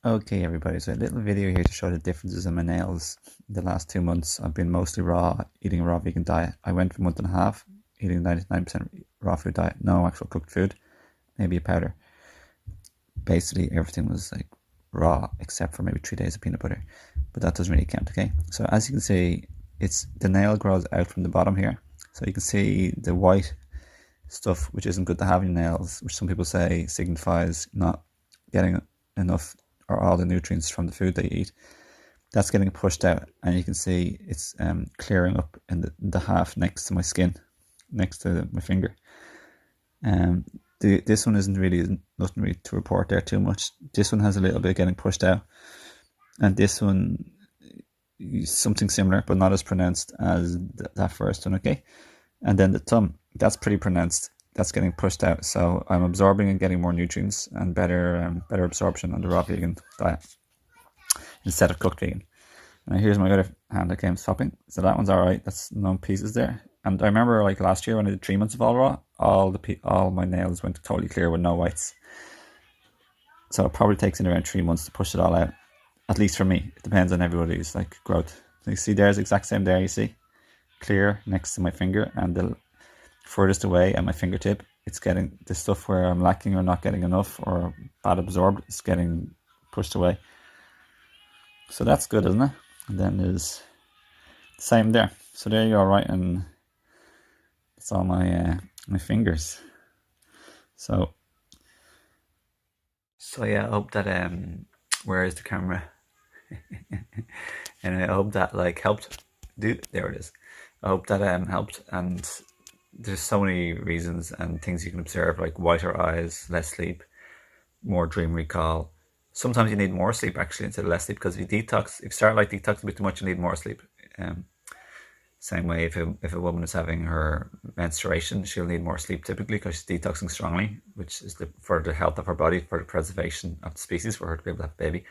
Okay, everybody, so a little video here to show the differences in my nails. The last 2 months, I've been mostly raw, eating a raw vegan diet. I went for a month and a half, eating 99% raw food diet, no actual cooked food, maybe a powder. Basically, everything was like raw except for maybe 3 days of peanut butter, but that doesn't really count, okay? So as you can see, it's the nail grows out from the bottom here. So you can see the white stuff, which isn't good to have in your nails, which some people say signifies not getting enough or all the nutrients from the food they eat. That's getting pushed out, and you can see it's clearing up in the half next to my skin, next to my finger. This one isn't really nothing really to report there too much. This one has a little bit getting pushed out, and this one is something similar but not as pronounced as that first one. Okay, and then the thumb, that's pretty pronounced. That's getting pushed out, so I'm absorbing and getting more nutrients and better absorption on the raw vegan diet instead of cooked vegan. And here's my other hand that came swapping. So that one's all right. That's no pieces there. And I remember like last year when I did 3 months of all raw, all my nails went totally clear with no whites. So it probably takes in around 3 months to push it all out. At least for me, it depends on everybody's like growth. So you see, there's the exact same there. You see, clear next to my finger, and the furthest away at my fingertip, it's getting the stuff where I'm lacking or not getting enough or bad absorbed. It's getting pushed away. So that's good, isn't it? And then there's the same there. So there you go, right? And it's all my fingers. So yeah, I hope that where is the camera? And I hope that like helped. There it is. I hope that helped. And there's so many reasons and things you can observe, like whiter eyes, less sleep, more dream recall. Sometimes you need more sleep actually instead of less sleep, because if you start like detoxing a bit too much, you need more sleep. Same way if a woman is having her menstruation, she'll need more sleep typically because she's detoxing strongly, which is for the health of her body, for the preservation of the species, for her to be able to have a baby.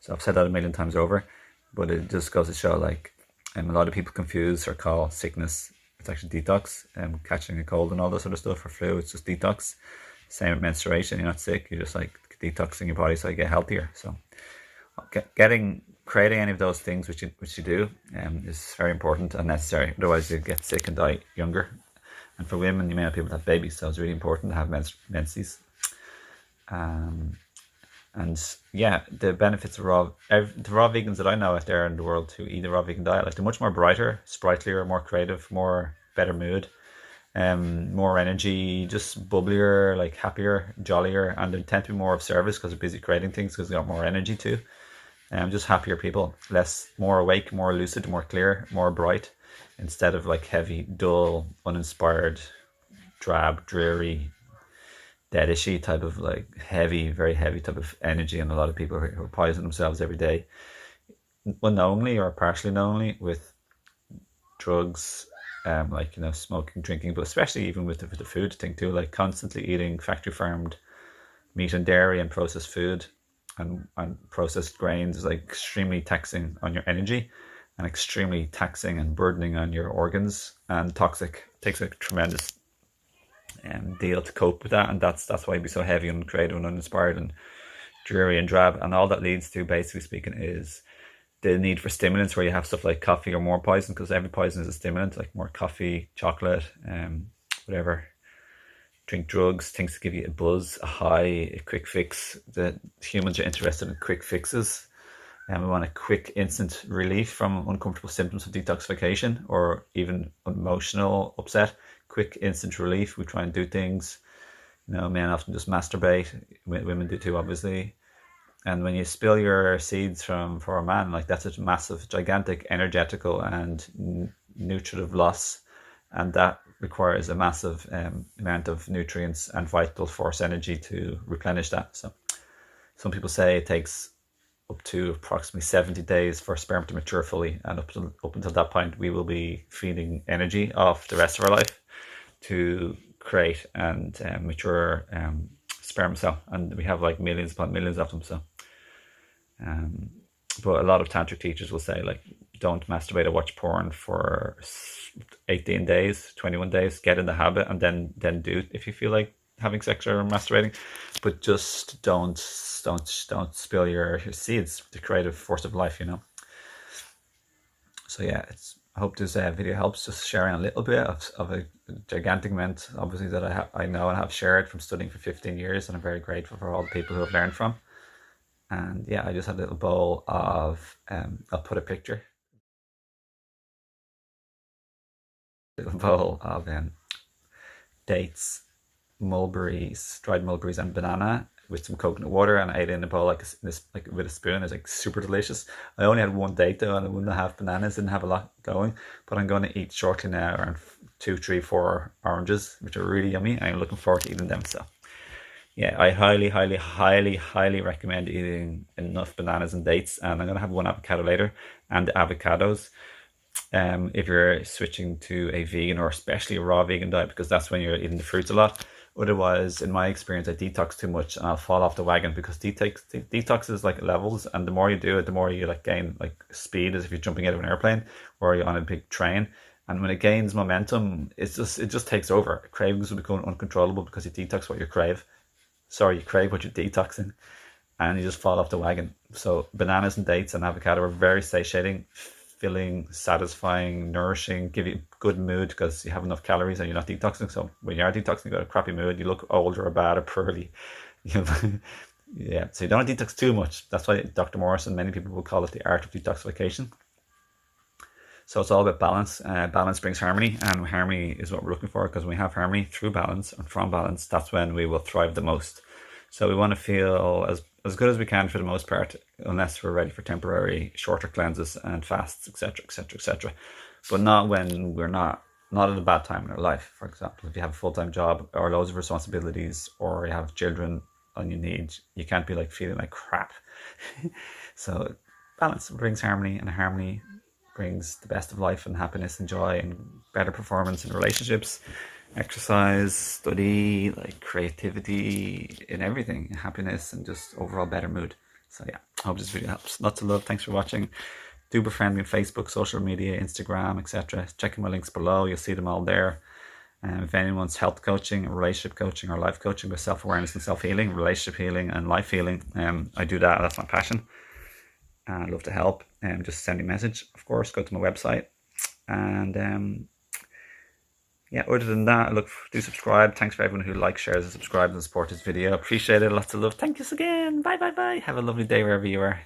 So I've said that a million times over, but it just goes to show like a lot of people confuse or call sickness, it's actually detox, catching a cold and all this sort of stuff, or flu, it's just detox. Same with menstruation, you're not sick, you're just like detoxing your body so you get healthier. So creating any of those things which you do is very important and necessary. Otherwise you get sick and die younger. And for women, you may not be able to have babies, so it's really important to have menses. And yeah, the benefits of the raw vegans that I know out there in the world who eat a raw vegan diet, like they're much more brighter, sprightlier, more creative, better mood, more energy, just bubblier, like happier, jollier, and they tend to be more of service because they're busy creating things because they got more energy too. Just happier people, more awake, more lucid, more clear, more bright, instead of like heavy, dull, uninspired, drab, dreary, deadishy type of like very heavy type of energy. And a lot of people who poison themselves every day, unknowingly or partially knowingly, with drugs, like smoking, drinking, but especially even with the food thing too, like constantly eating factory farmed meat and dairy and processed food and processed grains is like extremely taxing on your energy and extremely taxing and burdening on your organs and toxic. It takes a tremendous deal to cope with that, and that's why you'd be so heavy and creative and uninspired and dreary and drab. And all that leads to, basically speaking, is the need for stimulants, where you have stuff like coffee or more poison, because every poison is a stimulant, like more coffee, chocolate, whatever. Drink drugs, things to give you a buzz, a high, a quick fix. The humans are interested in quick fixes, and we want a quick, instant relief from uncomfortable symptoms of detoxification or even emotional upset. Quick, instant relief. We try and do things. Men often just masturbate. Women do too, obviously. And when you spill your seeds for a man, like that's a massive, gigantic, energetical and nutritive loss, and that requires a massive amount of nutrients and vital force energy to replenish that. So some people say it takes up to approximately 70 days for sperm to mature fully, and up until that point we will be feeding energy off the rest of our life to create and mature sperm cell, and we have like millions upon millions of them. So but a lot of tantric teachers will say, like, don't masturbate or watch porn for 18 days, 21 days, get in the habit, and then do it if you feel like having sex or masturbating, but just don't spill your seeds, the creative force of life, you know. So yeah, I hope this video helps, just sharing a little bit of a gigantic amount, obviously, that I know and have shared from studying for 15 years, and I'm very grateful for all the people who have learned from. And yeah, I just had a little bowl of, I'll put a picture, little bowl of dates, mulberries, dried mulberries, and banana with some coconut water, and I ate it in a bowl like this, like with a spoon. It's like super delicious. I only had one date though, and I wouldn't have bananas. Didn't have a lot going, but I'm going to eat shortly now around 2, 3, 4 oranges, which are really yummy. I'm looking forward to eating them. So yeah, I highly recommend eating enough bananas and dates. And I'm gonna have one avocado later, and avocados. If you're switching to a vegan or especially a raw vegan diet, because that's when you're eating the fruits a lot. Otherwise, in my experience, I detox too much and I'll fall off the wagon, because detox is like levels, and the more you do it, the more you like gain like speed, as if you're jumping out of an airplane or you're on a big train. And when it gains momentum, it just takes over. Cravings will become uncontrollable because you detox what you crave. Sorry, you crave what you're detoxing, and you just fall off the wagon. So bananas and dates and avocado are very satiating, filling, satisfying, nourishing, give you a good mood because you have enough calories and you're not detoxing. So when you are detoxing, you got a crappy mood, you look old or bad or poorly. Yeah, so you don't detox too much. That's why Dr. Morris and many people will call it the art of detoxification. So it's all about balance. Balance brings harmony, and harmony is what we're looking for, because when we have harmony through balance and from balance, that's when we will thrive the most. So we want to feel as good as we can for the most part, unless we're ready for temporary shorter cleanses and fasts, etc., etc., etc. But not when we're not at a bad time in our life. For example, if you have a full-time job or loads of responsibilities, or you have children and you can't be like feeling like crap. So balance brings harmony, and harmony brings the best of life and happiness and joy and better performance in relationships, exercise, study, like creativity, in everything, happiness, and just overall better mood. So yeah, I hope this video helps. Lots of love. Thanks for watching. Do befriend me on Facebook, social media, Instagram, etc. Check my links below. You'll see them all there. If anyone wants health coaching, relationship coaching, or life coaching with self-awareness and self-healing, relationship healing and life healing, I do that. That's my passion. And I'd love to help. Just send me a message, of course. Go to my website. And yeah, other than that, do subscribe. Thanks for everyone who likes, shares, and subscribes and supports this video. Appreciate it. Lots of love. Thank you again. Bye. Have a lovely day wherever you are.